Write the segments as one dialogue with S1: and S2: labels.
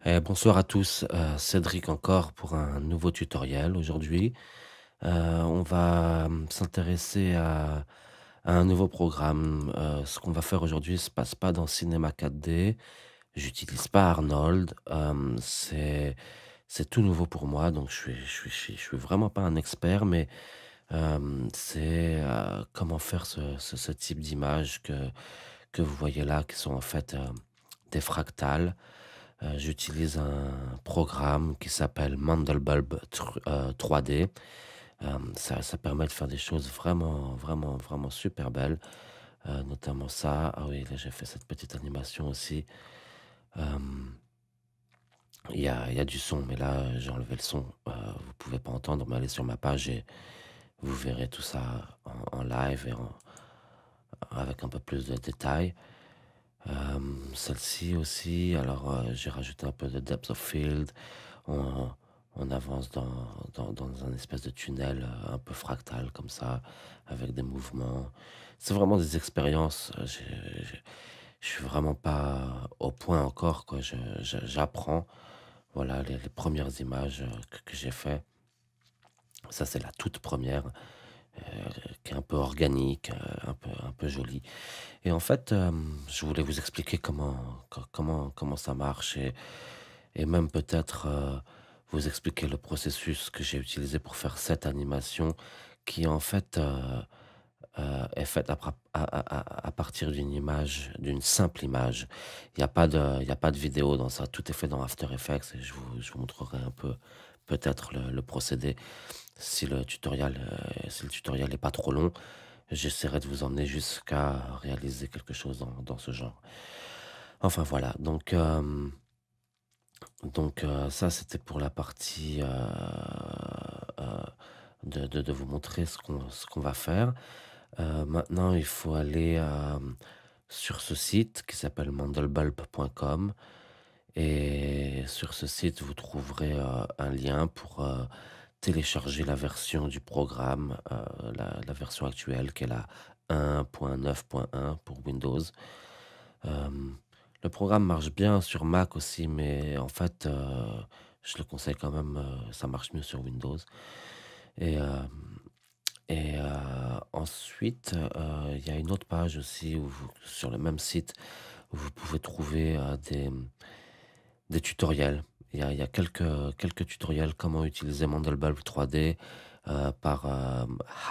S1: Bonsoir à tous, Cédric encore pour un nouveau tutoriel aujourd'hui. On va, s'intéresser à un nouveau programme. Ce qu'on va faire aujourd'hui se passe pas dans Cinema 4D. J'utilise pas Arnold, c'est tout nouveau pour moi, donc je suis vraiment pas un expert, mais c'est, comment faire ce type d'images que vous voyez là, qui sont en fait, des fractales. J'utilise un programme qui s'appelle Mandelbulb 3D. Ça permet de faire des choses vraiment, vraiment, vraiment super belles, notamment ça. Ah oui, là, j'ai fait cette petite animation aussi. Hem, il y a du son, mais là, j'ai enlevé le son. Vous pouvez pas entendre, mais allez sur ma page et vous verrez tout ça en live et avec un peu plus de détails. Celle-ci aussi, alors, j'ai rajouté un peu de depth of field. On on avance dans un espèce de tunnel, un peu fractal comme ça, avec des mouvements. C'est vraiment des expériences, je suis vraiment pas au point encore, quoi. J'apprends. Voilà les 1 images, que j'ai fait. Ça, c'est la toute première, qui est un peu organique, un peu jolie. Et en fait, je voulais vous expliquer comment ça marche et même peut-être, vous expliquer le processus que j'ai utilisé pour faire cette animation qui en fait, est faite à partir d'une image, d'une simple image. Il y a pas de vidéo dans ça, tout est fait dans After Effects et je vous montrerai un peu peut-être le procédé si le tutoriel est pas trop long. J'essaierai de vous emmener jusqu'à réaliser quelque chose dans ce genre. Enfin voilà, donc ça c'était pour la partie, de vous montrer ce qu'on va faire. Maintenant il faut aller, sur ce site qui s'appelle mandelbulb.com et sur ce site vous trouverez, un lien pour, télécharger la version du programme, la version actuelle qui est la 1.9.1 pour Windows. Hem, le programme marche bien sur Mac aussi, mais en fait, je le conseille quand même, ça marche mieux sur Windows et hem ensuite, il y a une autre page aussi où vous sur le même site, où vous pouvez trouver, des tutoriels. Il y a quelques tutoriels comment utiliser Mandelbulb 3D, par,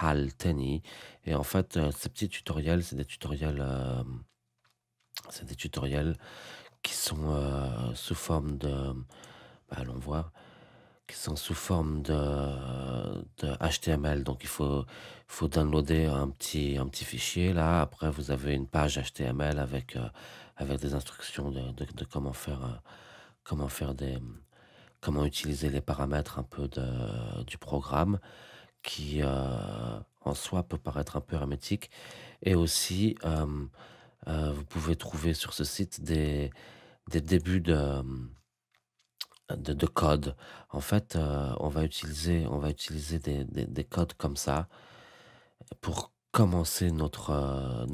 S1: Hal Tenney et en fait, ces petits tutoriels, c'est des tutoriels qui sont, sous forme de allons voir, qui sont sous forme de HTML. Donc il faut downloader un petit fichier là. Après vous avez une page HTML avec des instructions de comment faire comment utiliser les paramètres un peu du programme qui, en soi peut paraître un peu hermétique et aussi, vous pouvez trouver sur ce site des débuts de code. En fait, on va utiliser des codes comme ça pour commencer notre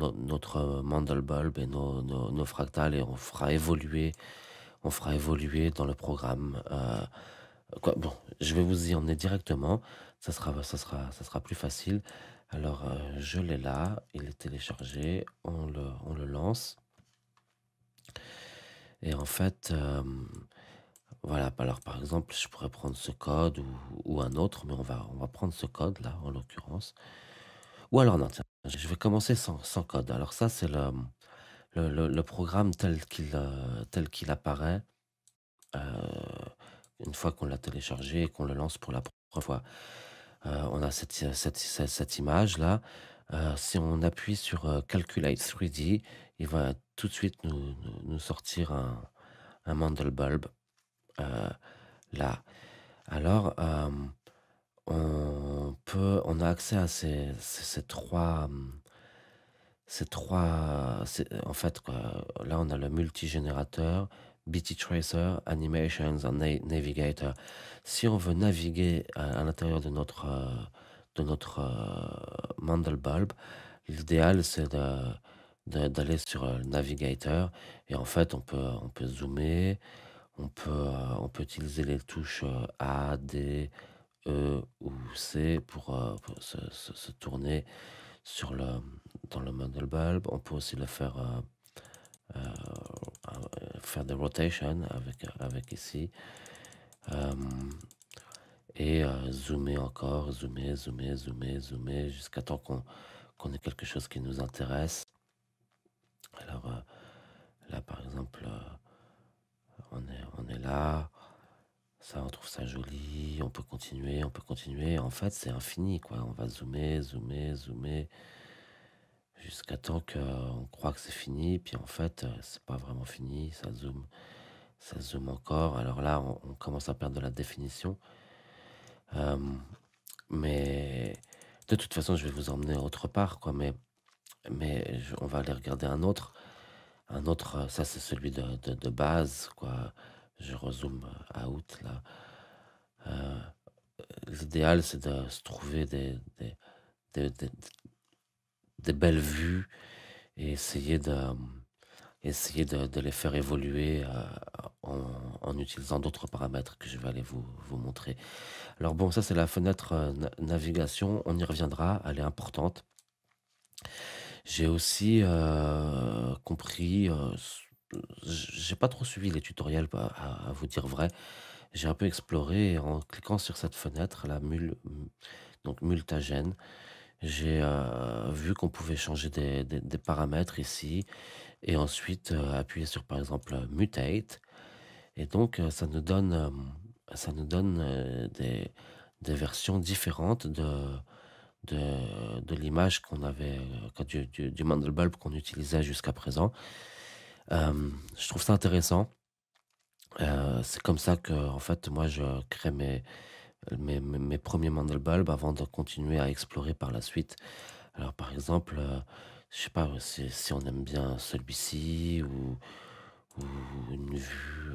S1: Mandelbulb et nos fractales et on fera évoluer dans le programme, quoi bon, je vais vous y emmener directement, ça sera plus facile. Alors, je l'ai là, il est téléchargé, on le lance et en fait, voilà, alors par exemple, je pourrais prendre ce code ou un autre, mais on va prendre ce code-là, en l'occurrence. Ou alors non, tiens, je vais commencer sans code. Alors ça, c'est le programme tel qu'il apparaît, heu, une fois qu'on l'a téléchargé et qu'on le lance pour la première fois. On a cette image-là. Si on appuie sur, Calculate 3D, il va tout de suite nous sortir un Mandelbulb, heu, là. Alors, on a accès à ces 3, en fait, quoi, là, on a le multigénérateur, BT Tracer, Animations et Navigator. Si on veut naviguer à l'intérieur de notre Mandelbulb, l'idéal, c'est d'aller sur, le Navigator et en fait, on peut zoomer, On peut utiliser les touches A, D, E ou C pour se tourner sur dans le model bulb. On peut aussi le faire, faire des rotations avec ici. Euh, et zoomer encore, zoomer jusqu'à temps qu'on ait quelque chose qui nous intéresse. Alors là, par exemple, on est là. Ça, on trouve ça joli, on peut continuer. En fait, c'est infini, quoi. On va zoomer, jusqu'à temps qu'on croit que c'est fini, puis en fait, c'est pas vraiment fini, ça zoome encore. Alors là, on commence à perdre de la définition. Hem, mais de toute façon, je vais vous emmener autre part, quoi, on va aller regarder un autre, ça c'est celui de base, quoi. Je rezoome out là. Heu, L'idéal, c'est de se trouver des des des belles vues et essayer de les faire évoluer, en utilisant d'autres paramètres que je vais aller vous montrer. Alors bon, ça c'est la fenêtre, navigation, on y reviendra, elle est importante. J'ai aussi, compris, j'ai pas trop suivi les tutoriels à vous dire vrai. J'ai un peu exploré et en cliquant sur cette fenêtre, la donc multagène, j'ai, vu qu'on pouvait changer des paramètres ici et ensuite, appuyer sur, par exemple, mutate et donc ça nous donne, des versions différentes de l'image qu'on avait, du Mandelbulb qu'on utilisait jusqu'à présent. Je trouve ça intéressant. C'est comme ça que en fait, moi, je crée mes 1ers Mandelbulb avant de continuer à explorer par la suite. Alors, par exemple, je sais pas, si on aime bien celui-ci ou une vue,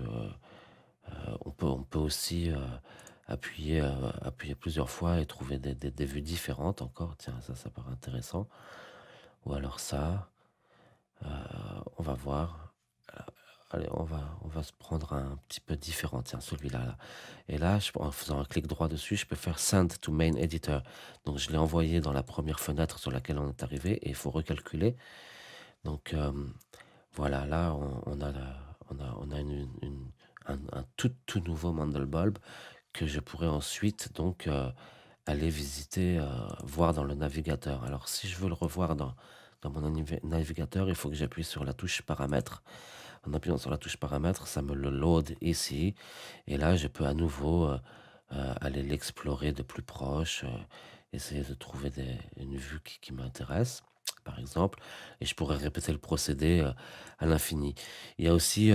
S1: on peut aussi, appuyer plusieurs fois et trouver des vues différentes encore. Tiens, ça paraît intéressant. Ou alors ça, heu, on va voir. Heu, allez, on va se prendre un petit peu différent. Tiens, celui-là, là. Et là, en faisant un clic droit dessus, je peux faire Send to main editor. Donc je l'ai envoyé dans la première fenêtre sur laquelle on est arrivé et il faut recalculer. Donc, voilà, là, on a un tout nouveau Mandelbulb que je pourrais ensuite donc, aller visiter, voir dans le navigateur. Alors si je veux le revoir dans mon navigateur, il faut que j'appuie sur la touche paramètres. En appuyant sur la touche paramètres, ça me le load ici et là, je peux à nouveau, aller l'explorer de plus proche, essayer de trouver une vue qui m'intéresse, par exemple, et je pourrais répéter le procédé, à l'infini. Il y a aussi,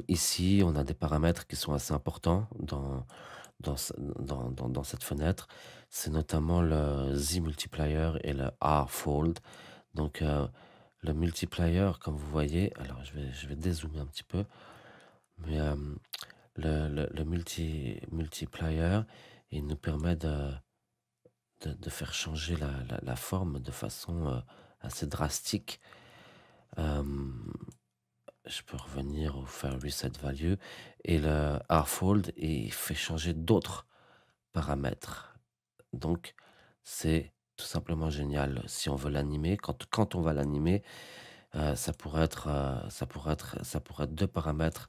S1: ici, on a des paramètres qui sont assez importants dans cette fenêtre. C'est notamment le Z multiplier et le R fold. Donc, le multiplier, comme vous voyez, alors je vais dézoomer un petit peu, mais le multiplier, il nous permet de faire changer la forme de façon assez drastique. Euh, je peux revenir ou faire reset value et le rfold il fait changer d'autres paramètres. Donc c'est tout simplement génial. Si on veut l'animer, quand on va l'animer, ça pourrait être deux paramètres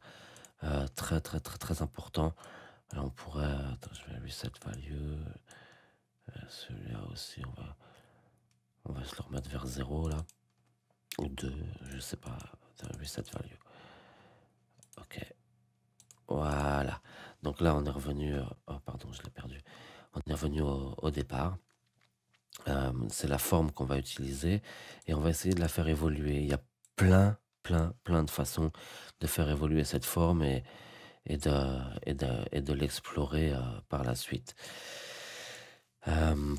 S1: très importants. Alors on pourrait, attends, je vais reset value, celui-là aussi, on va se le remettre vers 0 là, ou 2 je sais pas, attends, reset value. Ok, voilà. Donc là, on est revenu, oh pardon, je l'ai perdu. On est revenu au départ. C'est la forme qu'on va utiliser et on va essayer de la faire évoluer. Il y a plein de façons de faire évoluer cette forme et de l'explorer, par la suite.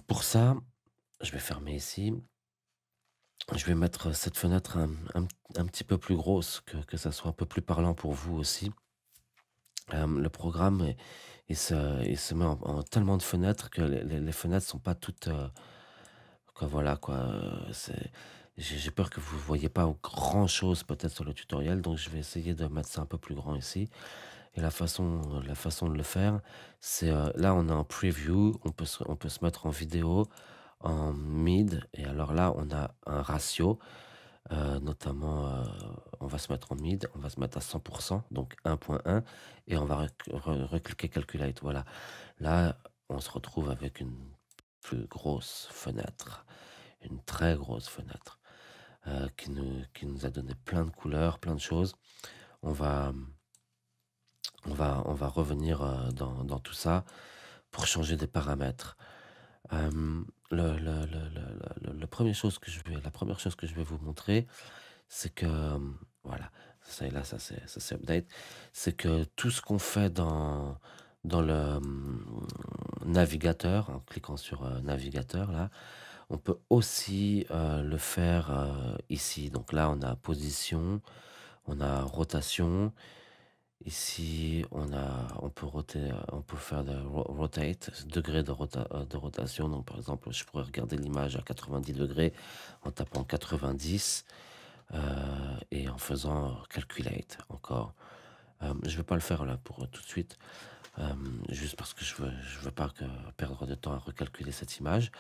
S1: Pour ça, je vais fermer ici. Je vais mettre cette fenêtre un petit peu plus grosse, que ça soit un peu plus parlant pour vous aussi. Le programme, il se met en tellement de fenêtres que les fenêtres sont pas toutes, quoi, voilà, quoi, c'est J'ai peur que vous voyez pas grand-chose peut-être sur le tutoriel, donc je vais essayer de mettre ça un peu plus grand ici. Et la façon de le faire, c'est, là on est en preview, on peut se mettre en vidéo, en mid et alors là on a un ratio, notamment, on va se mettre en mid, on va se mettre à 100, donc 1.1 et on va recliquer calculate, voilà. Là, on se retrouve avec une plus grosse fenêtre, une très grosse fenêtre, qui nous a donné plein de couleurs, plein de choses. On va, on va revenir, dans tout ça pour changer des paramètres. Le 1 chose que je vais la première chose que je vais vous montrer, c'est que, voilà, ça et là, ça c'est update. C'est que tout ce qu'on fait dans le, navigateur, en cliquant sur, navigateur là, on peut aussi, le faire, ici. Donc là, on a position, on a rotation. Ici, on peut faire de rotate, degré de rotation. Donc, par exemple, je pourrais regarder l'image à 90 degrés en tapant 90 et en faisant calculate encore. Je vais pas le faire là pour tout de suite, juste parce que je veux pas perdre de temps à recalculer cette image.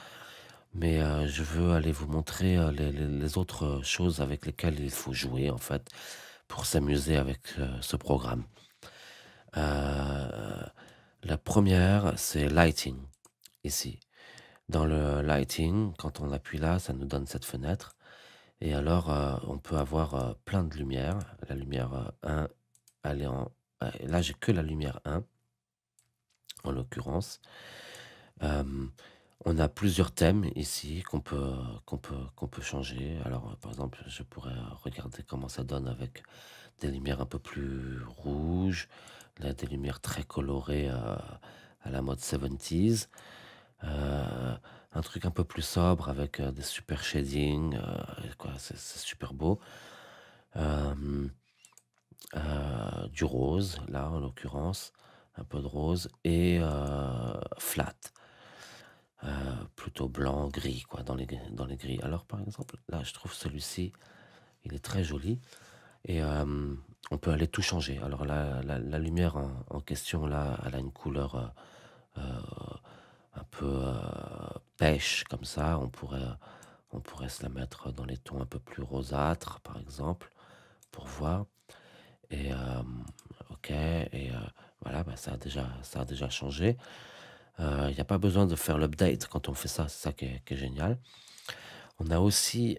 S1: Mais je veux aller vous montrer les autres choses avec lesquelles il faut jouer en fait pour s'amuser avec ce programme. Heu, la première, c'est lighting, ici. Dans le lighting, quand on appuie là, ça nous donne cette fenêtre et alors, on peut avoir, plein de lumière. La lumière, 1, elle est en là, j'ai que la lumière 1, en l'occurrence. Hem, on a plusieurs thèmes ici qu'on peut changer. Alors, par exemple, je pourrais regarder comment ça donne avec des lumières un peu plus rouges, là, des lumières très colorées, à la mode 70s, un truc un peu plus sobre avec, des super shading, quoi, c'est super beau. Hem, du rose, là, en l'occurrence, un peu de rose et flat, plutôt blanc, gris, quoi, dans les gris. Alors, par exemple, là, je trouve celui-ci, il est très joli. Et on peut aller tout changer. Alors la lumière en question là, elle a une couleur, un peu, pêche comme ça. On pourrait se la mettre dans les tons un peu plus rosâtres, par exemple, pour voir et OK et voilà, bah, ça a déjà changé. Il y a pas besoin de faire l'update quand on fait ça, c'est ça qui est génial. On a aussi,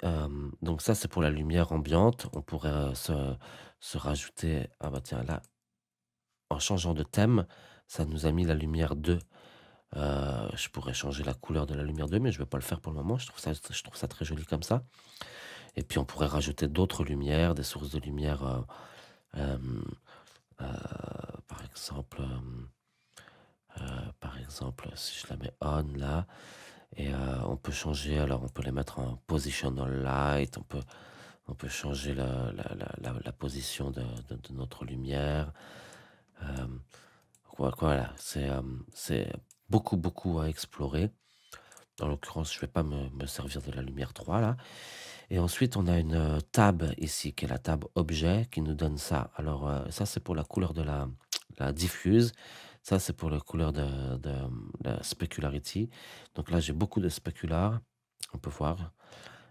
S1: donc ça, c'est pour la lumière ambiante. On pourrait, se rajouter ah bah tiens, là, en changeant de thème, ça nous a mis la lumière 2. Je pourrais changer la couleur de la lumière 2, mais je ne vais pas le faire pour le moment. Je trouve ça très joli comme ça et puis on pourrait rajouter d'autres lumières, des sources de lumière, hem, heu, par exemple, si je la mets on là et on peut changer alors on peut les mettre en positional light, on peut changer la position de notre lumière. Hem, voilà, c'est beaucoup, beaucoup à explorer. En l'occurrence, je vais pas me servir de la lumière 3 là et ensuite on a une, tab ici qui est la tab objet qui nous donne ça. Alors, ça c'est pour la couleur de la diffuse. Ça c'est pour la couleur de la specularity. Donc là, j'ai beaucoup de specular, on peut voir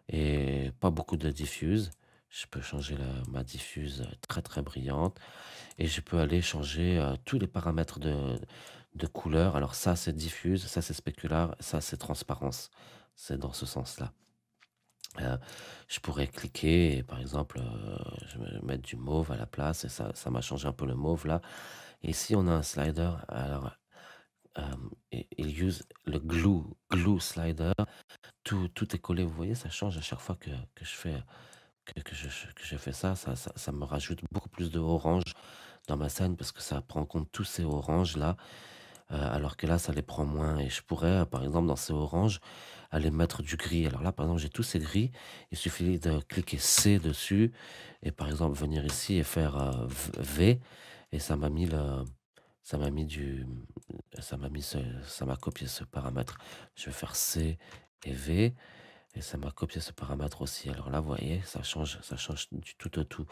S1: et pas beaucoup de diffuse. Je peux changer ma diffuse, très, très brillante et je peux aller changer, tous les paramètres de couleur. Alors ça, c'est diffuse, ça, c'est spécular, ça, c'est transparence. C'est dans ce sens-là. Heu, je pourrais cliquer et par exemple, je vais mettre du mauve à la place et ça m'a changé un peu le mauve là et ici, on a un slider. Alors, il use le glue slider. Tout est collé, vous voyez? Ça change à chaque fois que je fais que je fais ça, ça me rajoute beaucoup plus de orange dans ma scène parce que ça prend en compte tous ces oranges là, alors que là, ça les prend moins et je pourrais, par exemple, dans ces oranges, aller mettre du gris. Alors là, par exemple, j'ai tous ces gris, il suffit de cliquer C dessus et par exemple venir ici et faire, V et ça m'a mis du ça m'a mis ce ça m'a copié ce paramètre. Je vais faire C et V et ça m'a copié ce paramètre aussi. Alors là, vous voyez, ça change du tout au tout.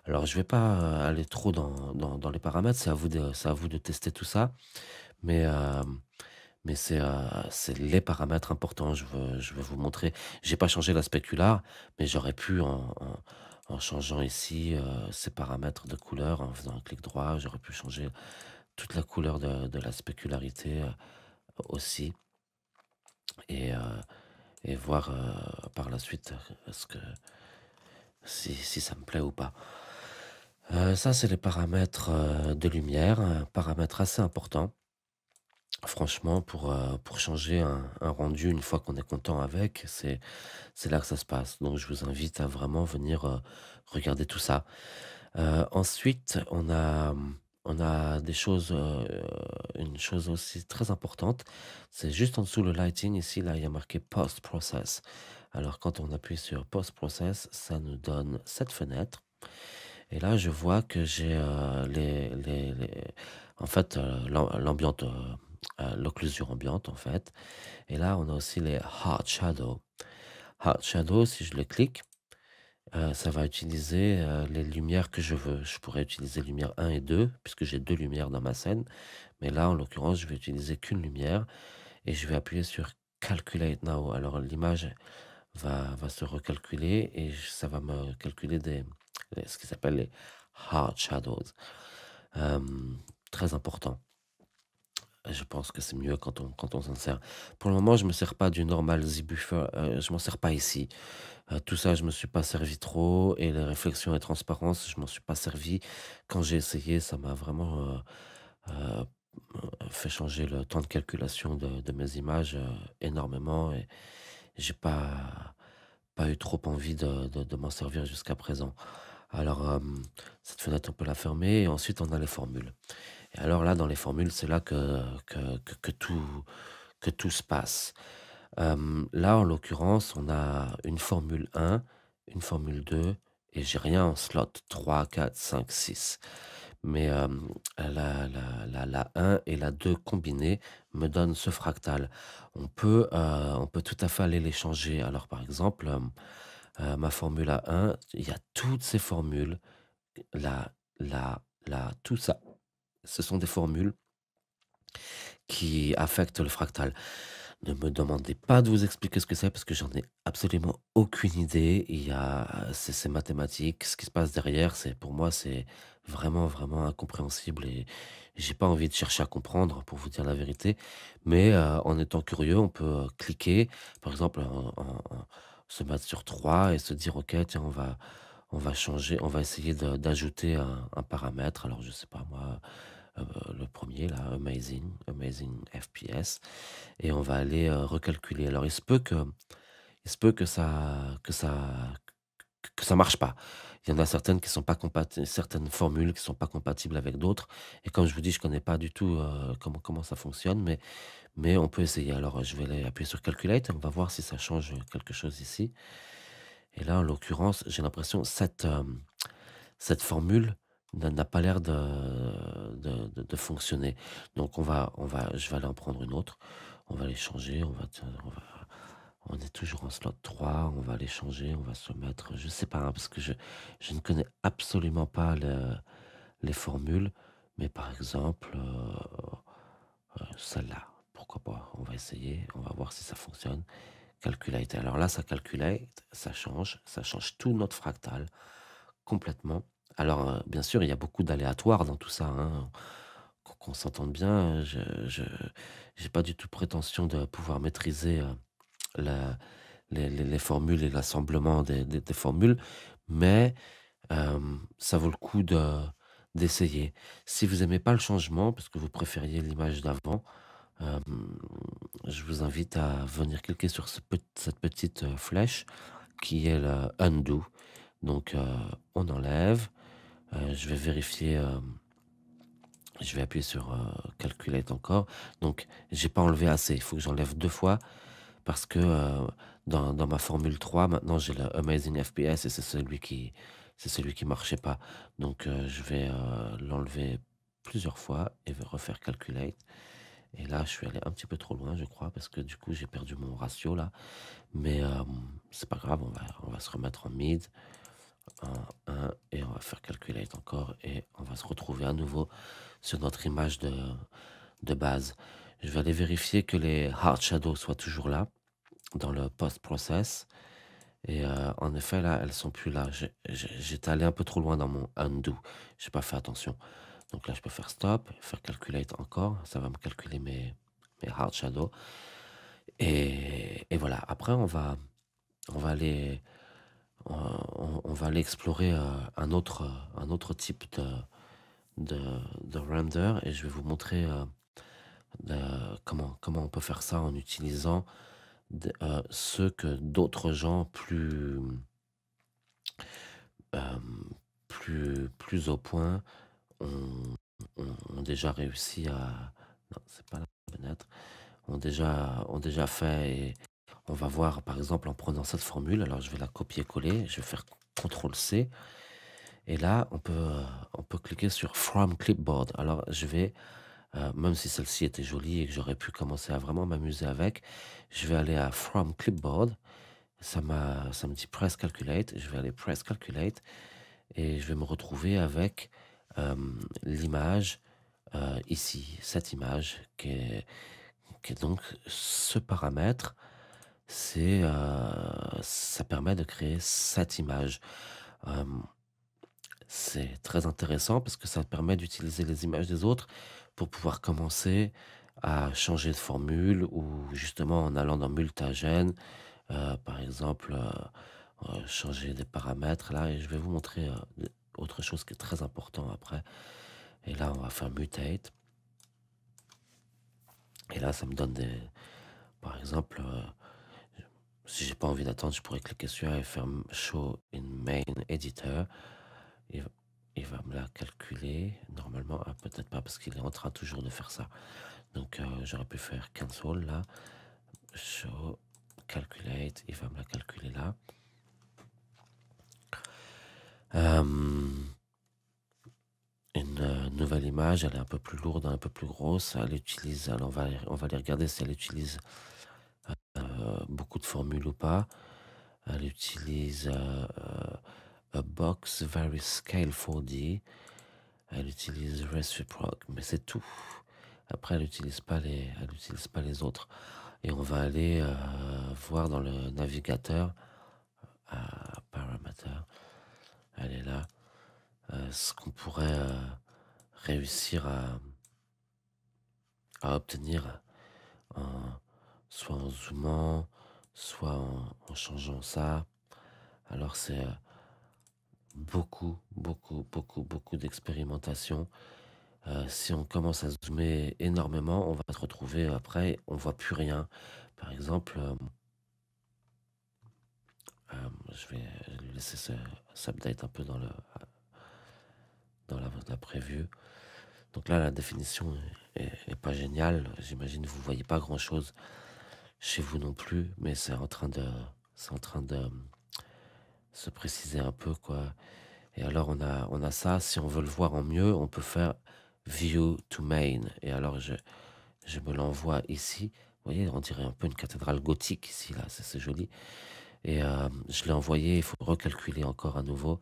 S1: Alors je vais pas, aller trop dans les paramètres, c'est à vous de tester tout ça, mais c'est les paramètres importants. Je veux vous montrer. J'ai pas changé la spécula, mais j'aurais pu en changeant ici, ces paramètres de couleur, en faisant un clic droit, j'aurais pu changer toute la couleur de la spécularité, aussi, et voir, par la suite, ce que si ça me plaît ou pas. Ça, c'est les paramètres, de lumière, un paramètre assez important. Franchement, pour changer un rendu une fois qu'on est content avec, c'est là que ça se passe. Donc je vous invite à vraiment venir, regarder tout ça. Ensuite, on a des choses, une chose aussi très importante, c'est juste en dessous le lighting ici, là, il y a marqué Post Process. Alors quand on appuie sur Post Process, ça nous donne cette fenêtre, et là je vois que j'ai, les en fait, l'ambiante, l'occlusion ambiante en fait, et là on a aussi les Hard Shadow. Hard Shadow, si je le clique, ça va utiliser, les lumières que je veux. Je pourrais utiliser lumière 1 et 2 puisque j'ai 2 lumières dans ma scène, mais là, en l'occurrence, je vais utiliser qu'une lumière, et je vais appuyer sur Calculate Now. Alors l'image va se recalculer, et ça va me calculer ce qui s'appelle les Hard Shadows. Très important. Je pense que c'est mieux quand on s'en sert. Pour le moment, je me sers pas du normal Z-Buffer, je m'en sers pas ici. Tout ça, je me suis pas servi trop, et les réflexions et transparences, je m'en suis pas servi. Quand j'ai essayé, ça m'a vraiment, heu, fait changer le temps de calculation de mes images, énormément, et j'ai pas eu trop envie de m'en servir jusqu'à présent. Alors, cette fenêtre, on peut la fermer, et ensuite on a les formules. Et alors là, dans les formules, c'est là que tout se passe. Là, en l'occurrence, on a une formule 1, une formule 2, et j'ai rien en slot 3, 4, 5, 6. Mais, la 1 et la 2 combinées me donnent ce fractal. On peut tout à fait aller les changer. Alors, par exemple, ma formule à 1, il y a toutes ces formules, tout ça, ce sont des formules qui affectent le fractal. Ne me demandez pas de vous expliquer ce que c'est, parce que j'en ai absolument aucune idée. C'est mathématique. Ce qui se passe derrière, pour moi, c'est vraiment, vraiment incompréhensible, et j'ai pas envie de chercher à comprendre, pour vous dire la vérité. Mais, en étant curieux, on peut, cliquer, par exemple, se mettre sur 3 et se dire: «OK, tiens, on va changer, on va essayer d'ajouter un paramètre». Alors je sais pas moi, heu, le premier là, Amazing FPS, et on va aller, recalculer. Alors il se peut que ça marche pas. Il y en a certaines qui sont pas compati certaines formules qui sont pas compatibles avec d'autres, et comme je vous dis, je connais pas du tout, comment ça fonctionne, mais on peut essayer. Alors, je vais aller appuyer sur Calculate, et on va voir si ça change quelque chose ici, et là, en l'occurrence, j'ai l'impression cette formule n'a pas l'air de fonctionner. Donc je vais aller en prendre une autre. On va les changer, on est toujours en slot 3, on va les changer, on va se mettre, je sais pas, hein, parce que je ne connais absolument pas les formules, mais par exemple, celle-là, pourquoi pas? On va essayer, on va voir si ça fonctionne. Calculate. Alors là, ça calculate, ça change tout notre fractal complètement. Alors, bien sûr, il y a beaucoup d'aléatoires dans tout ça, hein. Qu'on s'entende bien, je j'ai pas du tout prétention de pouvoir maîtriser, la les formules et l'assemblement des formules, mais, ça vaut le coup d'essayer. Si vous aimez pas le changement, parce que vous préfériez l'image d'avant, hem, je vous invite à venir cliquer sur cette petite, flèche qui est le undo. Donc, on enlève, je vais vérifier, je vais appuyer sur, calculate encore. Donc j'ai pas enlevé assez, il faut que j'enlève 2 fois, parce que, dans ma formule 3 maintenant j'ai le Amazing FPS, et c'est celui qui marchait pas. Donc, je vais, l'enlever plusieurs fois et refaire calculate, Et là, je suis allé un petit peu trop loin, je crois, parce que du coup, j'ai perdu mon ratio là. Mais c'est pas grave, on va se remettre en mid, en 1, et on va faire calculate encore, et on va se retrouver à nouveau sur notre image de base. Je vais aller vérifier que les hard shadows soient toujours là dans le post-process. Et en effet, là, elles sont plus là. J'étais allé un peu trop loin dans mon undo. J'ai pas fait attention. Donc là, je peux faire stop, faire calculate encore. Ça va me calculer mes hard shadows. Et voilà. Après, on va aller, on va aller explorer un autre type de render. Et je vais vous montrer comment on peut faire ça en utilisant ce que d'autres gens euh, plus au point ont déjà réussi à... Non, c'est pas la fenêtre. Ont déjà fait, et on va voir par exemple en prenant cette formule. Alors je vais la copier-coller, je vais faire CTRL-C, et là on peut cliquer sur From Clipboard. Alors je vais, même si celle-ci était jolie et que j'aurais pu commencer à vraiment m'amuser avec, je vais aller à From Clipboard. Ça me dit Press Calculate. Je vais aller Press Calculate, et je vais me retrouver avec l'image ici, cette image qui est donc ce paramètre. Ça permet de créer cette image. Euh, c'est très intéressant parce que ça permet d'utiliser les images des autres pour pouvoir commencer à changer de formule, ou justement en allant dans Multagène, par exemple, changer des paramètres là. Et je vais vous montrer autre chose qui est très important après. Et là, on va faire mutate. Et là, ça me donne par exemple, si j'ai pas envie d'attendre, je pourrais cliquer sur et faire show in main editor. Il, il va me la calculer. Normalement, peut-être pas, parce qu'il est en train toujours de faire ça. Donc, j'aurais pu faire cancel là. Show, calculate. Il va me la calculer là. Une nouvelle image, elle est un peu plus lourde, un peu plus grosse. Elle utilise, alors on va aller regarder si elle utilise beaucoup de formules ou pas. Elle utilise a box very scale 4D. Elle utilise reciproc, mais c'est tout. Après, elle utilise pas les autres. Et on va aller voir dans le navigateur, paramètres. Elle est là. Ce qu'on pourrait réussir à obtenir, en, soit en zoomant, soit en changeant ça. Alors c'est beaucoup d'expérimentation. Si on commence à zoomer énormément, on va se retrouver après, on voit plus rien. Par exemple, je vais laisser s'update un peu dans la prévue. Donc là, la définition est pas géniale. J'imagine que vous voyez pas grand-chose chez vous non plus, mais c'est en train de se préciser un peu, quoi. Et alors, on a ça. Si on veut le voir en mieux, on peut faire View to Main. Et alors, je me l'envoie ici. Vous voyez, on dirait un peu une cathédrale gothique ici, là. C'est joli. Et je l'ai envoyé. Il faut recalculer encore à nouveau.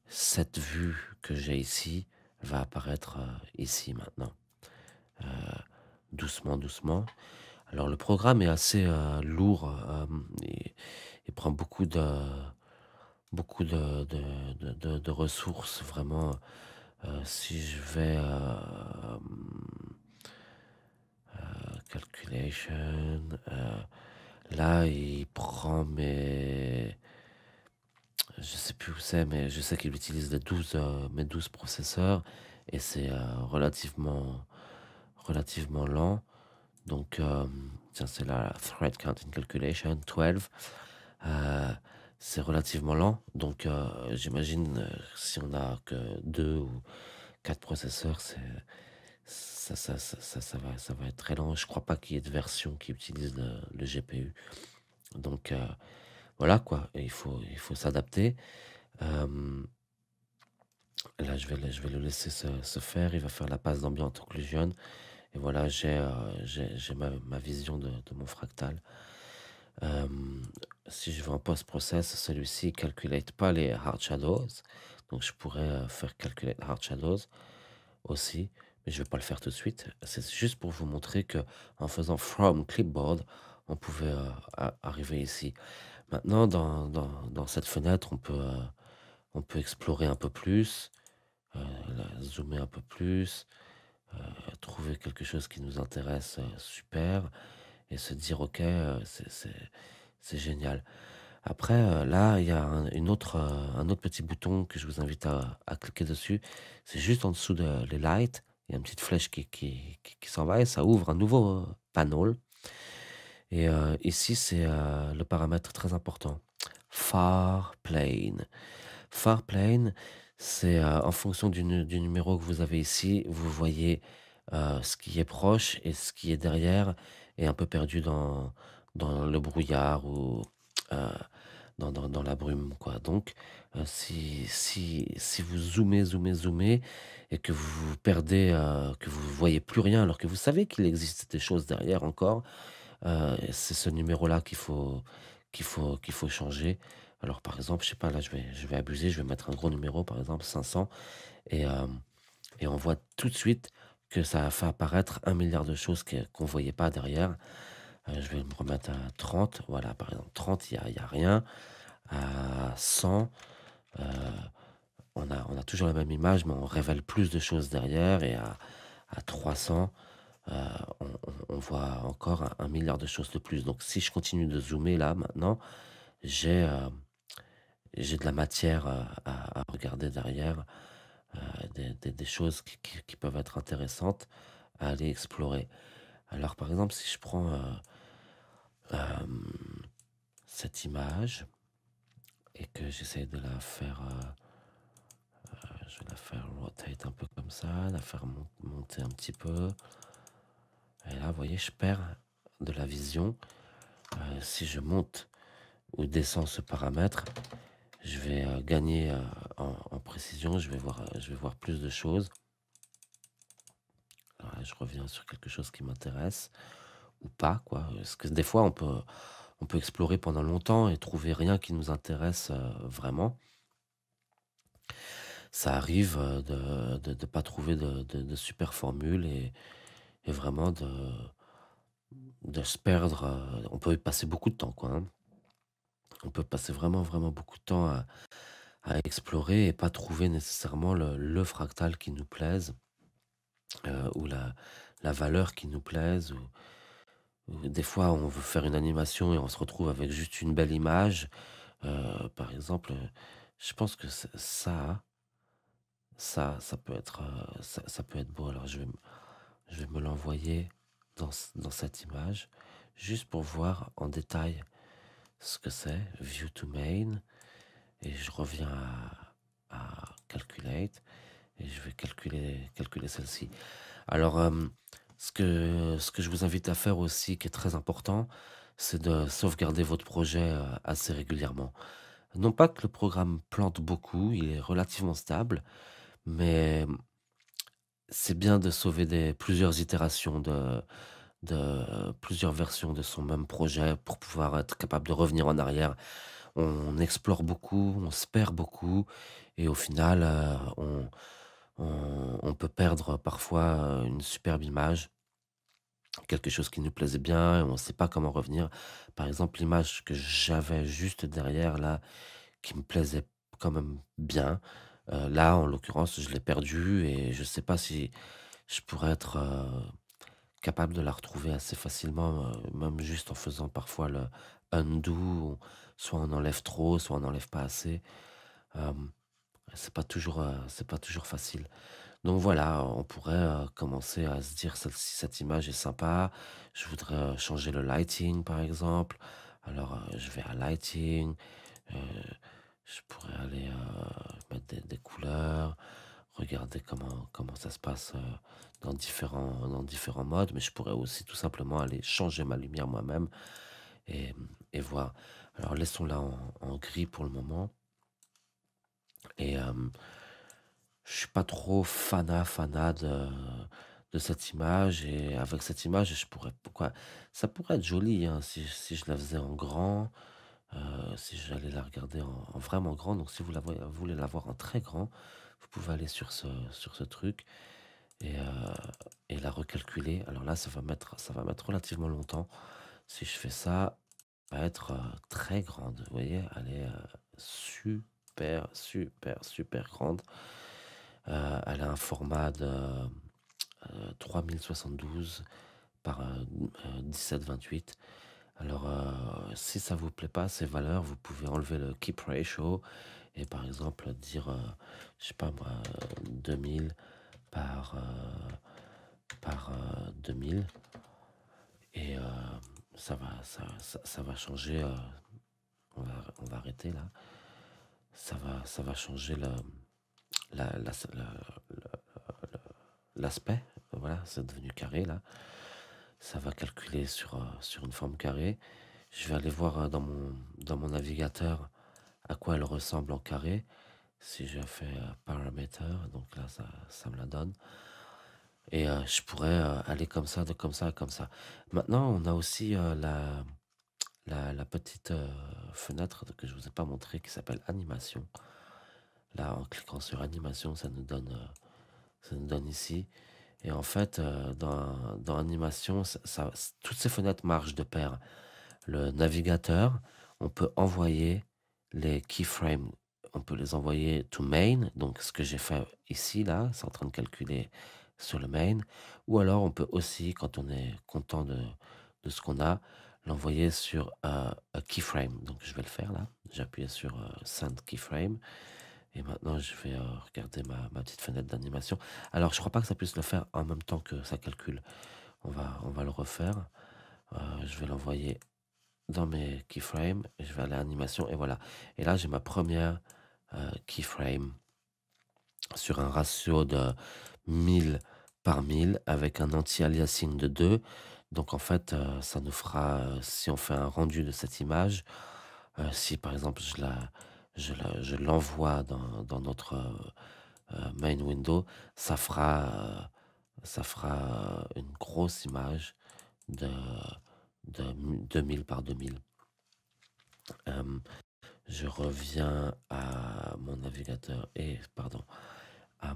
S1: Cette vue que j'ai ici va apparaître ici maintenant. Doucement, doucement. Alors, le programme est assez lourd. Il prend beaucoup de ressources, vraiment. Si je vais calculation, là il prend je sais plus où c'est, mais je sais qu'il utilise mes 12 processeurs, et c'est relativement lent. Donc tiens, c'est la thread counting calculation 12. Euh, c'est relativement lent, donc j'imagine si on a que 2 ou 4 processeurs, ça va être très lent. Je crois pas qu'il y ait de version qui utilise le GPU. Donc voilà quoi, et il faut s'adapter. Euh, Là, je vais le laisser se faire. Il va faire la passe d'ambient occlusion. Et voilà, j'ai ma vision de mon fractal. Hem, Si je vais en post-process, celui-ci calculate pas les hard shadows, donc je pourrais, faire calculate hard shadows aussi, mais je vais pas le faire tout de suite. C'est juste pour vous montrer que en faisant from clipboard, on pouvait, arriver ici. Maintenant dans cette fenêtre, on peut explorer un peu plus, zoomer un peu plus, trouver quelque chose qui nous intéresse, super, et se dire: «OK, c'est génial». Après, là, il y a un autre petit bouton que je vous invite à cliquer dessus. C'est juste en dessous de les lights. Il y a une petite flèche qui s'en va et ça ouvre un nouveau, panel. Et ici, c'est, le paramètre très important, far plane. Far plane, c'est, en fonction du numéro que vous avez ici, vous voyez, ce qui est proche et ce qui est derrière est un peu perdu dans le brouillard ou, heu, dans la brume, quoi. Donc, si vous zoomez et que vous vous perdez, que vous voyez plus rien alors que vous savez qu'il existe des choses derrière encore, c'est ce numéro-là qu'il faut changer. Alors, par exemple, je sais pas, là, je vais abuser, je vais mettre un gros numéro, par exemple 500, et et on voit tout de suite que ça a fait apparaître 1 milliard de choses qu'on voyait pas derrière. Je vais me remettre à 30, voilà, par exemple 30, il y a rien. À 100, heu, on a toujours la même image, mais on révèle plus de choses derrière, et à 300, Heu, on voit encore 1 milliard de choses de plus. Donc si je continue de zoomer là maintenant, j'ai, j'ai de la matière, à regarder derrière, des choses qui peuvent être intéressantes à aller explorer. Alors par exemple, si je prends, cette image et que j'essaie de la faire, je vais la faire rotate un peu comme ça, la faire monter un petit peu, et là, vous voyez, je perds de la vision. Si je monte ou descends ce paramètre, je vais, gagner, en précision, je vais voir plus de choses. Alors là, je reviens sur quelque chose qui m'intéresse ou pas, quoi, parce que des fois on peut explorer pendant longtemps et trouver rien qui nous intéresse, vraiment. Ça arrive, de pas trouver de super formule, et vraiment de se perdre, on peut y passer beaucoup de temps, quoi, hein. On peut passer vraiment, vraiment beaucoup de temps à explorer et pas trouver nécessairement le fractal qui nous plaise, ou la valeur qui nous plaise, ou des fois on veut faire une animation et on se retrouve avec juste une belle image. Par exemple, je pense que ça peut être, ça peut être beau. Alors je vais me l'envoyer dans cette image, juste pour voir en détail ce que c'est. View to main, et je reviens à calculate, et je vais calculer celle-ci. Alors, ce que je vous invite à faire aussi, qui est très important, c'est de sauvegarder votre projet, assez régulièrement. Non pas que le programme plante beaucoup, il est relativement stable, mais c'est bien de sauver plusieurs itérations de plusieurs versions de son même projet pour pouvoir être capable de revenir en arrière. On explore beaucoup, on se perd beaucoup, et au final, on peut perdre parfois, une superbe image, quelque chose qui nous plaisait bien, et on ne sait pas comment revenir. Par exemple, l'image que j'avais juste derrière là, qui me plaisait quand même bien, là, en l'occurrence, je l'ai perdue et je ne sais pas si je pourrais être, capable de la retrouver assez facilement, même juste en faisant parfois le undo, soit on enlève trop, soit on n'enlève pas assez. Hem, c'est pas toujours facile. Donc voilà, on pourrait, commencer à se dire: Cette image est sympa, je voudrais, changer le lighting», par exemple. Alors, je vais à lighting, heu, je pourrais aller, mettre des couleurs, regarder comment ça se passe, dans différents modes, mais je pourrais aussi tout simplement aller changer ma lumière moi-même, et voir. Alors laissons-la en gris pour le moment, et je suis pas trop fanat de de cette image et avec cette image, je pourrais pourquoi ça pourrait être joli, hein, si je la faisais en grand, si j'allais la regarder en vraiment grand. Donc si vous voulez la voir en très grand, vous pouvez aller sur ce truc et heu et la recalculer. Alors là, ça va mettre relativement longtemps. Si je fais ça, elle va être, très grande, vous voyez? Elle est, super, super, super grande. Elle a un format de, 3072 par, 17-28. Alors, si ça vous plaît pas ces valeurs, vous pouvez enlever le keep ratio et par exemple dire, je sais pas moi, 2000 par, 2000 et ça va changer, on va arrêter là. Ça va changer le la la l'aspect, voilà, c'est devenu carré là. Ça va calculer sur une forme carrée. Je vais aller voir, dans mon navigateur à quoi elle ressemble en carré. Si je fais, paramètres, donc là ça me la donne et je pourrais, aller comme ça, de comme ça, comme ça. Maintenant, on a aussi, la petite, fenêtre que je vous ai pas montré qui s'appelle animation. Là, en cliquant sur animation, ça nous donne ici et en fait, dans animation, toutes ces fenêtres marchent de pair. Le navigateur, on peut envoyer les keyframes, on peut les envoyer to main, donc ce que j'ai fait ici, là, c'est en train de calculer sur le main, ou alors on peut aussi, quand on est content de ce qu'on a, l'envoyer sur a keyframe. Donc je vais le faire là, j'ai appuyé sur Send Keyframe, et maintenant je vais regarder ma petite fenêtre d'animation. Alors je crois pas que ça puisse le faire en même temps que ça calcule. On va le refaire. Je vais l'envoyer dans mes keyframes, je vais aller à animation et voilà. Et là, j'ai ma première keyframe sur un ratio de 1000 par 1000 avec un anti-aliasing de 2. Donc en fait, ça nous fera, si on fait un rendu de cette image, si par exemple je l'envoie dans notre main window, ça fera une grosse image de, de 2000 par 2000. Euh, je reviens à mon navigateur et, pardon, à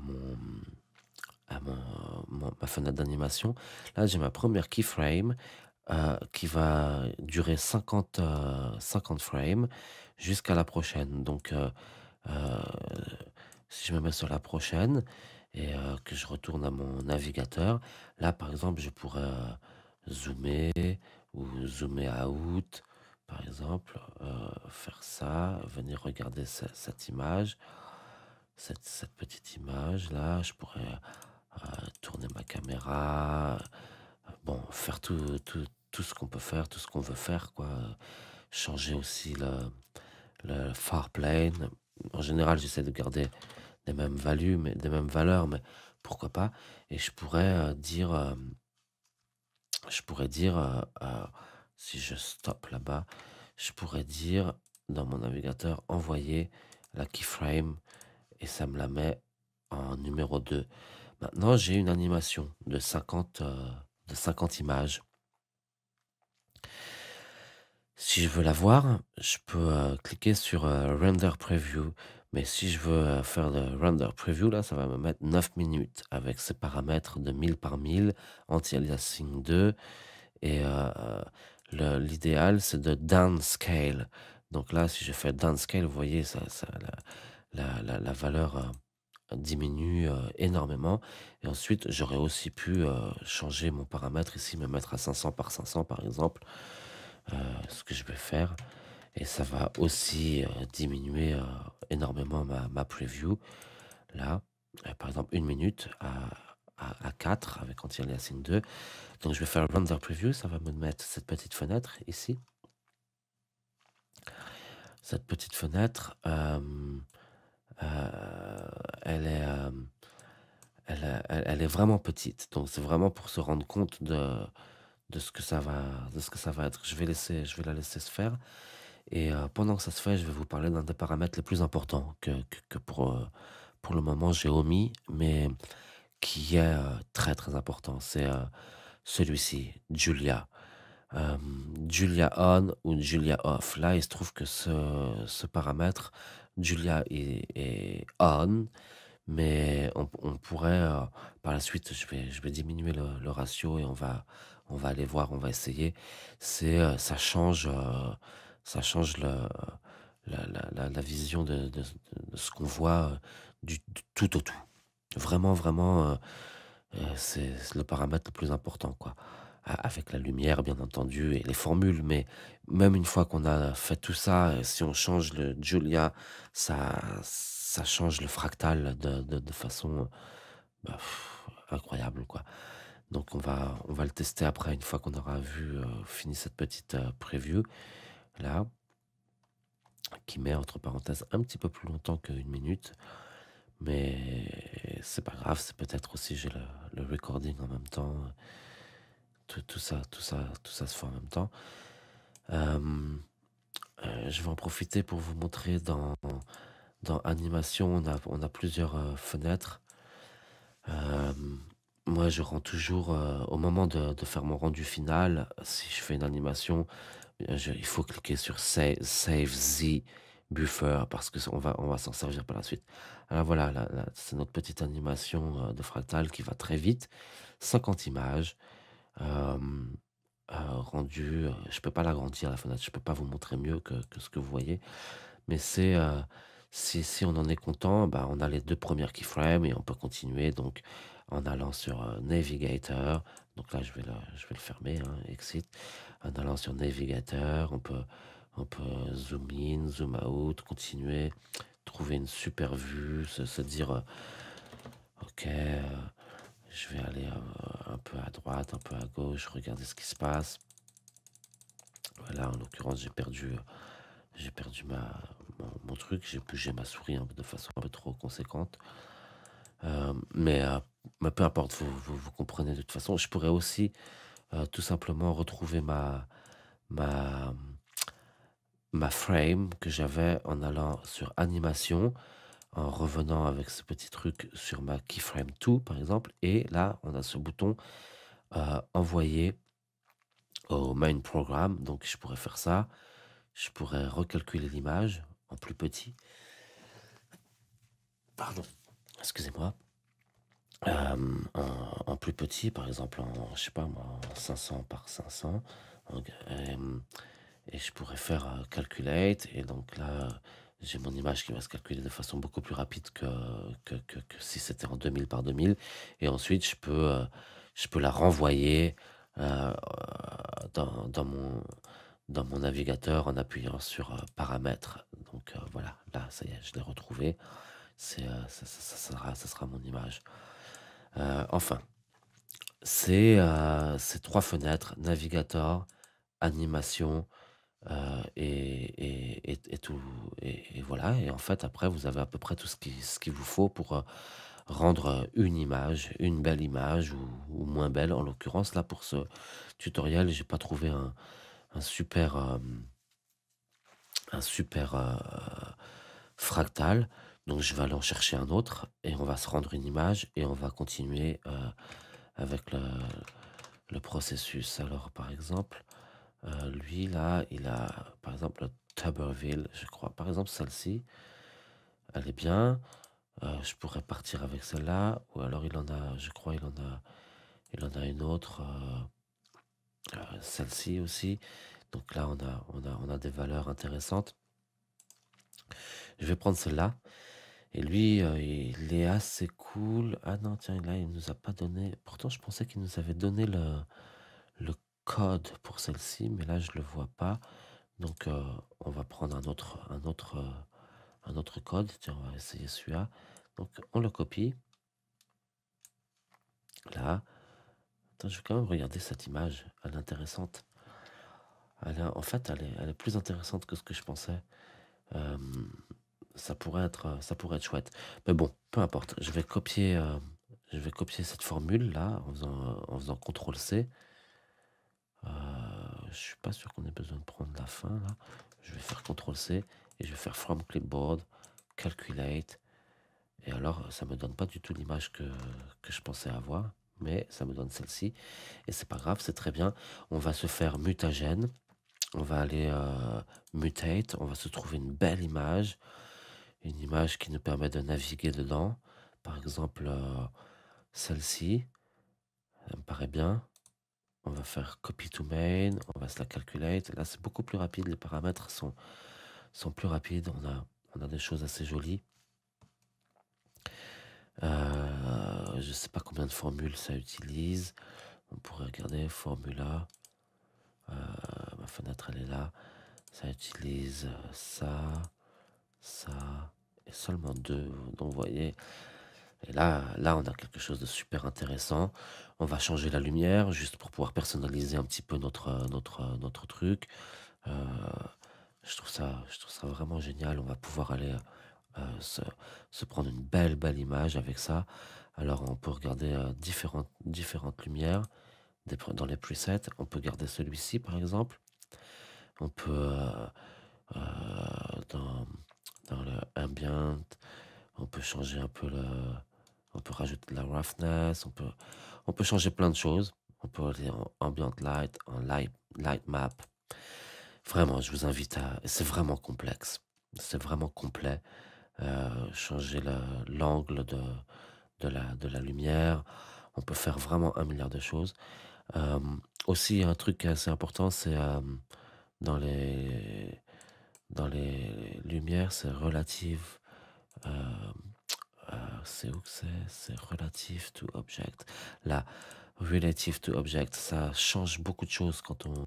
S1: ma fenêtre d'animation. Là, j'ai ma première keyframe qui va durer 50 frames jusqu'à la prochaine. Donc, euh, si je me mets sur la prochaine et que je retourne à mon navigateur, là, par exemple, je pourrais zoomer ou zoomer out, par exemple, faire ça, venir regarder cette image, cette petite image là, je pourrais tourner ma caméra, bon, faire tout ce qu'on peut faire, tout ce qu'on veut faire, quoi. Changer aussi le far plane. En général, j'essaie de garder les mêmes values, mais des mêmes valeurs, mais pourquoi pas. Et je pourrais dire, si je stoppe là-bas, je pourrais dire dans mon navigateur envoyer la keyframe et ça me la met en numéro 2. Maintenant, j'ai une animation de 50 images. Si je veux la voir, je peux cliquer sur Render Preview. Mais si je veux faire de Render Preview, là, ça va me mettre 9 minutes avec ces paramètres de 1000 par 1000, anti-aliasing 2. Et l'idéal, c'est de downscale. Donc là, si je fais downscale, vous voyez, la valeur diminue énormément. Et ensuite, j'aurais aussi pu changer mon paramètre ici, me mettre à 500 par 500 par exemple, ce que je vais faire. Et ça va aussi diminuer énormément ma preview. Là, par exemple, 1 minute à 4 avec anti-aliasing 2. Donc je vais faire render preview, ça va me mettre cette petite fenêtre ici. Cette petite fenêtre, elle est, elle est vraiment petite. Donc c'est vraiment pour se rendre compte de ce que ça va être. Je vais la laisser se faire. Et pendant que ça se fait, je vais vous parler d'un des paramètres les plus importants que pour le moment j'ai omis, mais qui est très très important. C'est celui-ci, Julia. Julia on ou Julia off. Là, il se trouve que ce paramètre, Julia est on, mais on pourrait, par la suite, je vais diminuer le ratio et on va aller voir, on va essayer. Ça change la vision de ce qu'on voit, du tout au tout. Vraiment, vraiment, c'est le paramètre le plus important, quoi. Avec la lumière, bien entendu, et les formules, mais même une fois qu'on a fait tout ça, si on change le Julia, ça change le fractal de façon, bah, incroyable, quoi. Donc on va le tester après, une fois qu'on aura fini cette petite, preview là, qui met entre parenthèses un petit peu plus longtemps qu'1 minute, mais c'est pas grave, c'est peut-être aussi j'ai le recording en même temps, tout ça se fait en même temps. Hem, je vais en profiter pour vous montrer dans animation, on a plusieurs, fenêtres. Hem, Moi, je rends toujours, au moment de faire mon rendu final, si je fais une animation, il faut cliquer sur Save the Buffer parce que on va s'en servir par la suite. Alors voilà, là, c'est notre petite animation, de fractal qui va très vite. 50 images, hem, rendues, je peux pas l'agrandir la fenêtre, je peux pas vous montrer mieux que ce que vous voyez, mais si on en est content, bah, on a les 2 premières keyframes et on peut continuer donc en allant sur, Navigator. Donc là, je vais le fermer, hein, exit. En allant sur Navigator, on peut zoom in, zoom out, continuer, trouver une super vue, se dire, OK, je vais aller, un peu à droite, un peu à gauche, regarder ce qui se passe. Voilà, en l'occurrence, j'ai perdu mon truc, j'ai bougé ma souris de façon un peu trop conséquente. Mais peu importe, vous comprenez de toute façon. Je pourrais aussi, tout simplement retrouver ma, ma frame que j'avais en allant sur animation, en revenant avec ce petit truc sur ma keyframe 2 par exemple, et là, on a ce bouton, envoyer au main programme, donc je pourrais faire ça. Je pourrais recalculer l'image en plus petit. Pardon, excusez-moi. En plus petit, par exemple en, je sais pas moi, en 500 par 500, donc, et je pourrais faire, calculate, et donc là, j'ai mon image qui va se calculer de façon beaucoup plus rapide que si c'était en 2000 par 2000, et ensuite je peux la renvoyer, heu, dans mon navigateur en appuyant sur, paramètres. Donc, voilà, là, ça y est, je l'ai retrouvé. Ça sera mon image. Enfin, c'est 3 fenêtres, navigateur, animation, et tout, et voilà, et en fait, après, vous avez à peu près tout ce qu'il vous faut pour, rendre, une belle image ou moins belle. En l'occurrence, là, pour ce tutoriel, j'ai pas trouvé un super, fractal, donc je vais aller en chercher un autre et on va se rendre une image et on va continuer, avec le processus. Alors, par exemple, lui là, il a, par exemple, le Tuberville, je crois. Par exemple, celle-ci, elle est bien. Je pourrais partir avec celle-là, ou alors il en a, je crois, il en a une autre, celle-ci aussi. Donc là, on a des valeurs intéressantes. Je vais prendre celle-là. Et lui, il est assez cool. Ah non, tiens, là, il nous a pas donné. Pourtant, je pensais qu'il nous avait donné le code pour celle-ci, mais là, je le vois pas. Donc, on va prendre un autre code. Tiens, on va essayer celui-là. Donc, on le copie. Là. Attends, je vais quand même regarder cette image. Elle est intéressante. En fait, elle est plus intéressante que ce que je pensais. Euh, ça pourrait être chouette. Mais bon, peu importe. Je vais copier cette formule là en faisant CTRL-C. Je suis pas sûr qu'on ait besoin de prendre la fin là. Je vais faire CTRL-C et je vais faire From Clipboard, Calculate, Et alors, ça me donne pas du tout l'image que je pensais avoir, mais ça me donne celle-ci. Et c'est pas grave, c'est très bien. On va se faire mutagène, on va aller mutate, on va se trouver une belle image, une image qui nous permet de naviguer dedans. Par exemple, celle-ci, elle me paraît bien. On va faire copy to main, on va se la calculate. Là, c'est beaucoup plus rapide, les paramètres sont plus rapides, on a des choses assez jolies. Je sais pas combien de formules ça utilise. On pourrait regarder formula. Ma fenêtre elle est là. Ça utilise ça et seulement deux. Donc vous voyez. Et là on a quelque chose de super intéressant. On va changer la lumière juste pour pouvoir personnaliser un petit peu notre truc. Euh, je trouve ça vraiment génial. On va pouvoir aller se prendre une belle image avec ça. Alors on peut regarder différentes lumières dans les presets. On peut garder celui-ci par exemple. On peut dans, dans le ambient, on peut changer un peu on peut rajouter de la roughness, on peut changer plein de choses. On peut aller en ambient light, en light map. Vraiment, je vous invite c'est vraiment complexe. C'est vraiment complet. Changer l'angle de la lumière. On peut faire vraiment un milliard de choses. Euh, Aussi, un truc assez important, c'est dans les, dans les lumières, c'est relative. euh, c'est où que c'est? C'est relative to object. Là, relative to object, ça change beaucoup de choses quand on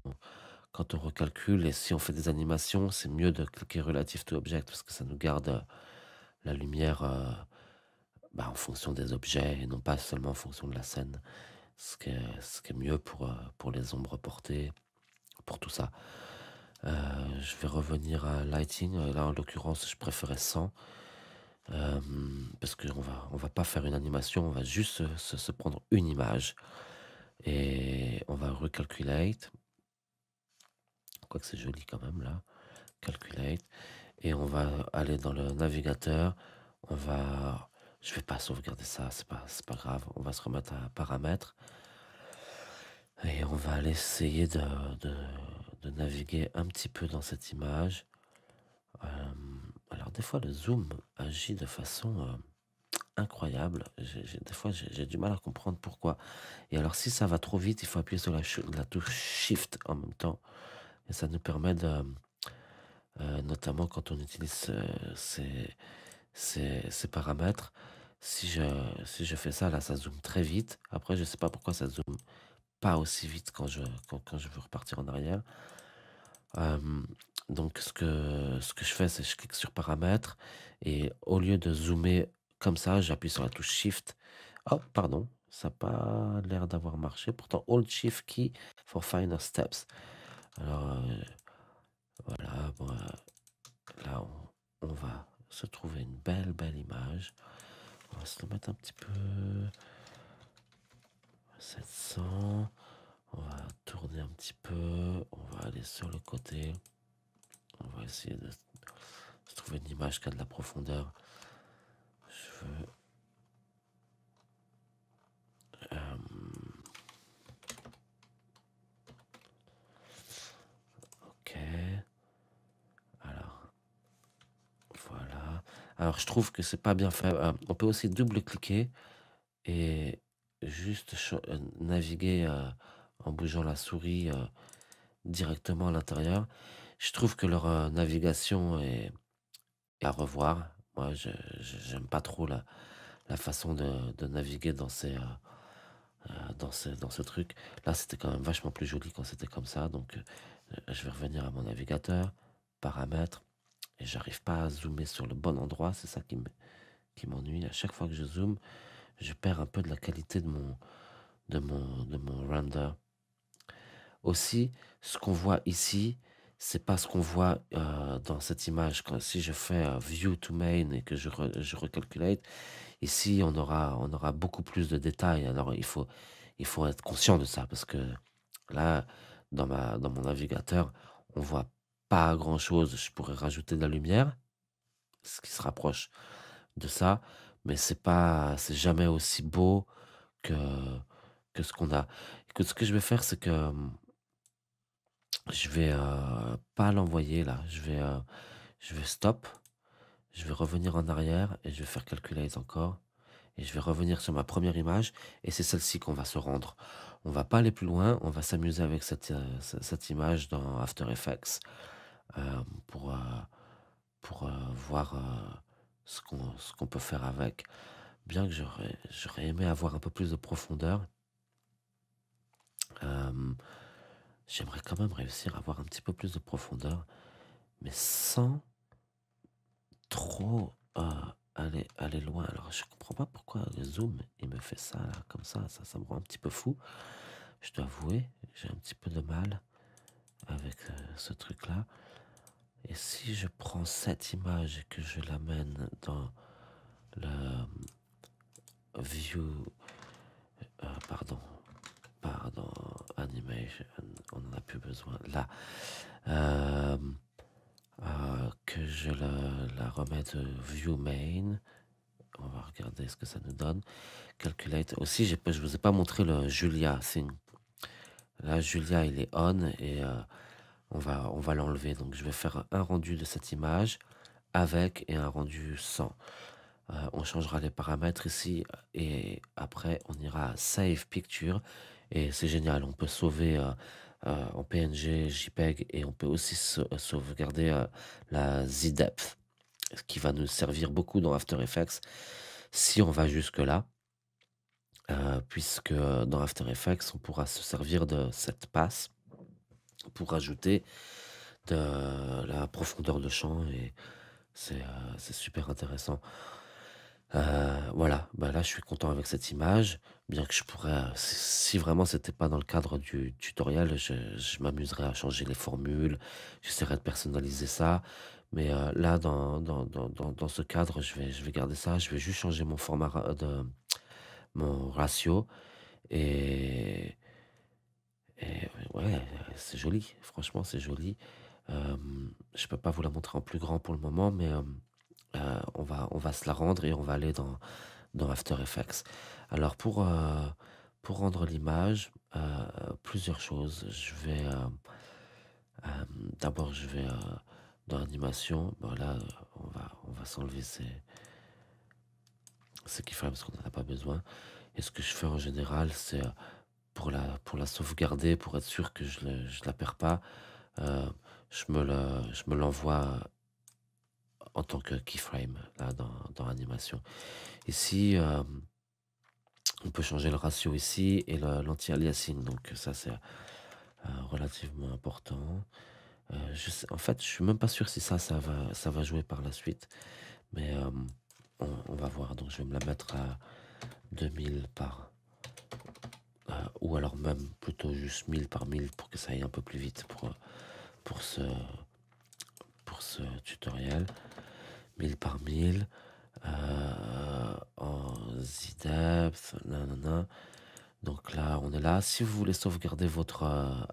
S1: recalcule. Et si on fait des animations, c'est mieux de cliquer relative to object parce que ça nous garde la lumière en fonction des objets et non pas seulement en fonction de la scène. Ce qui est mieux pour les ombres portées, pour tout ça. Je vais revenir à lighting. Là, en l'occurrence, je préférais 100 parce qu'on va pas faire une animation, on va juste se prendre une image et on va recalculate. Quoique c'est joli quand même là. Calculate. Et on va aller dans le navigateur. Je vais pas sauvegarder ça, c'est pas grave. On va se remettre à paramètres. Et on va aller essayer de naviguer un petit peu dans cette image. Alors des fois le zoom agit de façon incroyable. Des fois j'ai du mal à comprendre pourquoi. Et alors si ça va trop vite, il faut appuyer sur la touche Shift en même temps. Et ça nous permet notamment quand on utilise ces paramètres. Si je fais ça, là ça zoome très vite. Après je sais pas pourquoi ça zoome pas aussi vite quand je veux repartir en arrière. Donc ce que je fais, c'est que je clique sur paramètres et au lieu de zoomer comme ça, j'appuie sur la touche Shift. Oh, pardon, ça n'a pas l'air d'avoir marché. Pourtant, Hold Shift Key for Finer Steps. Alors, voilà, bon, là, on va se trouver une belle image. On va se le mettre un petit peu 700. On va tourner un petit peu. On va aller sur le côté. On va essayer de se trouver une image qui a de la profondeur. Je veux. Ok. Alors, voilà. Alors, je trouve que c'est pas bien fait. On peut aussi double-cliquer et juste naviguer en bougeant la souris directement à l'intérieur. Je trouve que leur navigation est à revoir. Moi, j'aime pas trop la façon de naviguer dans ce truc. Là, c'était quand même vachement plus joli quand c'était comme ça. Donc, je vais revenir à mon navigateur, paramètres, et j'arrive pas à zoomer sur le bon endroit. C'est ça qui m'ennuie. À chaque fois que je zoome, je perds un peu de la qualité de mon render. Aussi, ce qu'on voit ici, c'est pas ce qu'on voit dans cette image. Si je fais View to Main et que je recalculate, ici on aura beaucoup plus de détails. Alors il faut être conscient de ça parce que là, dans mon navigateur, on voit pas grand chose. Je pourrais rajouter de la lumière, ce qui se rapproche de ça. mais c'est jamais aussi beau que ce qu'on a. Écoute, ce que je vais faire, c'est que, je vais, pas l'envoyer là, je vais stop, je vais revenir en arrière et je vais faire calculate encore et je vais revenir sur ma première image et c'est celle-ci qu'on va se rendre. On va pas aller plus loin, on va s'amuser avec cette image dans After Effects, pour, voir, ce qu'on peut faire avec. Bien que j'aurais aimé avoir un peu plus de profondeur, hem, j'aimerais quand même réussir à avoir un petit peu plus de profondeur, mais sans trop, aller loin. Alors je comprends pas pourquoi le zoom, il me fait ça là, comme ça me rend un petit peu fou. Je dois avouer, j'ai un petit peu de mal avec, ce truc-là. Et si je prends cette image et que je l'amène dans le, view, pardon, animation, on en a plus besoin. Là, hem, que je la remette, view main, on va regarder ce que ça nous donne. Calculate aussi, je vous ai pas montré le Julia thing. Là, Julia, il est on et on va l'enlever. Donc je vais faire un rendu de cette image avec et un rendu sans. On changera les paramètres ici et après on ira à Save Picture et c'est génial. On peut sauver, en PNG, JPEG et on peut aussi sauvegarder, la Z-Depth, ce qui va nous servir beaucoup dans After Effects si on va jusque-là. Puisque dans After Effects, on pourra se servir de cette passe pour ajouter de la profondeur de champ et c'est super intéressant. Voilà, bah, là, je suis content avec cette image, bien que je pourrais, si vraiment c'était pas dans le cadre du tutoriel, je m'amuserais à changer les formules, j'essaierai de personnaliser ça, mais là, dans ce cadre, je vais garder ça, je vais juste changer mon format de mon ratio et ouais, c'est joli, franchement, c'est joli. Je peux pas vous la montrer en plus grand pour le moment, mais on va se la rendre et on va aller dans After Effects. Alors pour rendre l'image, plusieurs choses. Je vais, d'abord je vais, dans animation, bon là, on va s'enlever ces keyframes parce qu'on en a pas besoin et ce que je fais en général, c'est, pour la sauvegarder, pour être sûr que je la perds pas, heu, je me l'envoie en tant que keyframe là dans animation. Ici, on peut changer le ratio ici et l'anti-aliasing, donc ça c'est, relativement important. En fait, je suis même pas sûr si ça va jouer par la suite, mais on va voir. Donc je vais me la mettre à 2000 par, ou alors même plutôt juste 1000 par 1000 pour que ça aille un peu plus vite pour ce pour ce tutoriel. 1000 par 1000, en Z-depth, nanana. Donc là, on est là. Si vous voulez sauvegarder votre,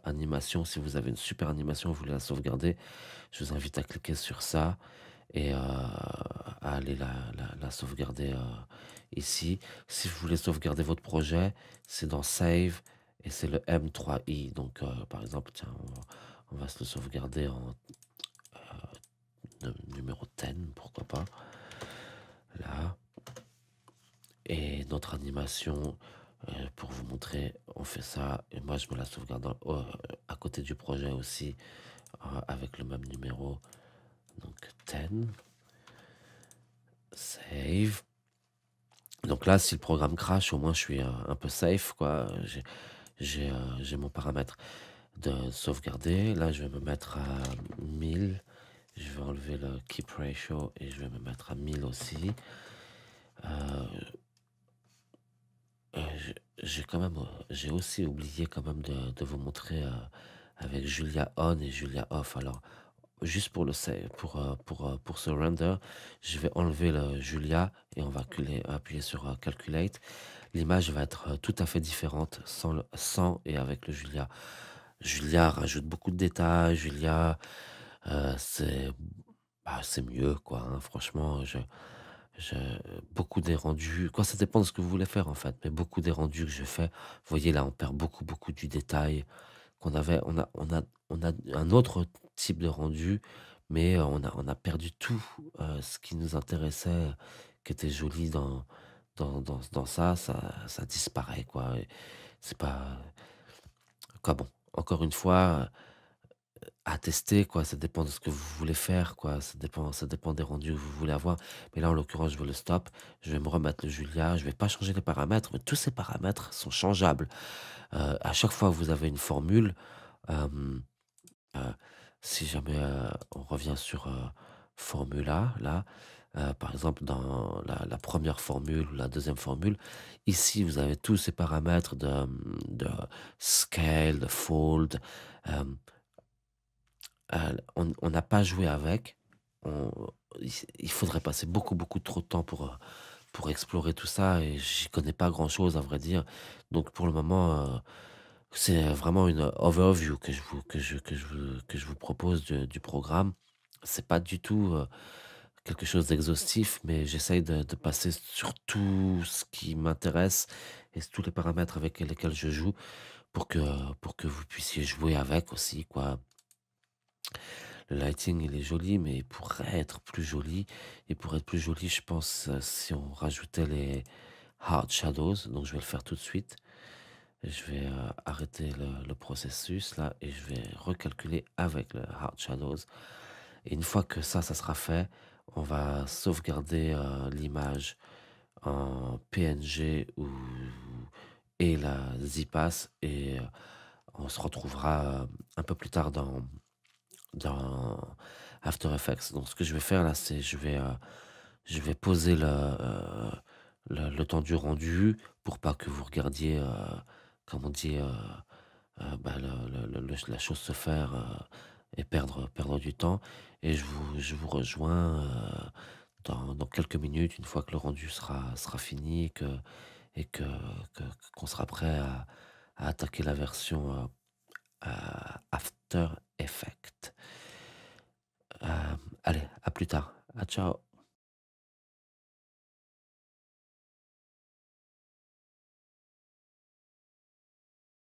S1: animation, si vous avez une super animation, vous voulez la sauvegarder, je vous invite à cliquer sur ça et à aller la sauvegarder, ici. Si vous voulez sauvegarder votre projet, c'est dans Save et c'est le M3i. Donc, par exemple, tiens, on va se le sauvegarder en, numéro 10, pourquoi pas, là. Et notre animation, pour vous montrer, on fait ça et moi je me la sauvegarde à côté du projet aussi, avec le même numéro, donc 10, save. Donc là, si le programme crash, au moins je suis, un peu safe quoi, j'ai mon paramètre de sauvegarder. Là, je vais me mettre à 1000, je vais enlever le keep ratio et je vais me mettre à 1000 aussi. Heu j'ai quand même, j'ai aussi oublié quand même de vous montrer, avec Julia on et Julia off. Alors, juste pour le sa pour ce render, je vais enlever le Julia et on va appuyer sur, calculate. L'image va être, tout à fait différente sans et avec le Julia. Julia rajoute beaucoup de détails, Julia, c'est bah, c'est mieux quoi, hein. Franchement, Je beaucoup des rendus quoi, ça dépend de ce que vous voulez faire, en fait, mais beaucoup des rendus que je fais, vous voyez, là, on perd beaucoup, beaucoup du détail qu'on avait on a un autre type de rendu, mais on a perdu tout, ce qui nous intéressait, qui était joli dans ça disparaît, quoi et c'est pas quoi, bon, encore une fois, à tester quoi, ça dépend de ce que vous voulez faire quoi, ça dépend des rendus que vous voulez avoir. Mais là, en l'occurrence, je veux le stop, je vais me remettre le Julia, je vais pas changer les paramètres, mais tous ces paramètres sont changeables. À chaque fois que vous avez une formule, hem, heu, si jamais, on revient sur, formula là, par exemple dans la 1 formule ou la deuxième formule, ici vous avez tous ces paramètres de scale, de fold, hem on n'a pas joué avec. On il faudrait passer beaucoup, beaucoup trop de temps pour explorer tout ça et j'y connais pas grand-chose à vrai dire. Donc pour le moment, c'est vraiment une overview que je vous propose du programme. C'est pas du tout, quelque chose d'exhaustif, mais j'essaye de passer sur tout ce qui m'intéresse et tous les paramètres avec lesquels je joue pour que vous puissiez jouer avec aussi, quoi. Le lighting, il est joli, mais il pourrait être plus joli. Et pour être plus joli, je pense, si on rajoutait les hard shadows, donc je vais le faire tout de suite. Je vais arrêter le processus là et je vais recalculer avec le hard shadows. Et une fois que ça sera fait, on va sauvegarder l'image en PNG et la ZPass et on se retrouvera un peu plus tard dans After Effects. Donc ce que je vais faire là, c'est je vais poser le temps du rendu pour pas que vous regardiez, comme on dit, bah, la chose se faire, et perdre du temps et je vous rejoins, dans quelques minutes, une fois que le rendu sera fini et que qu'on sera prêt à attaquer la version, After Effects. Allez, à plus tard. À ciao.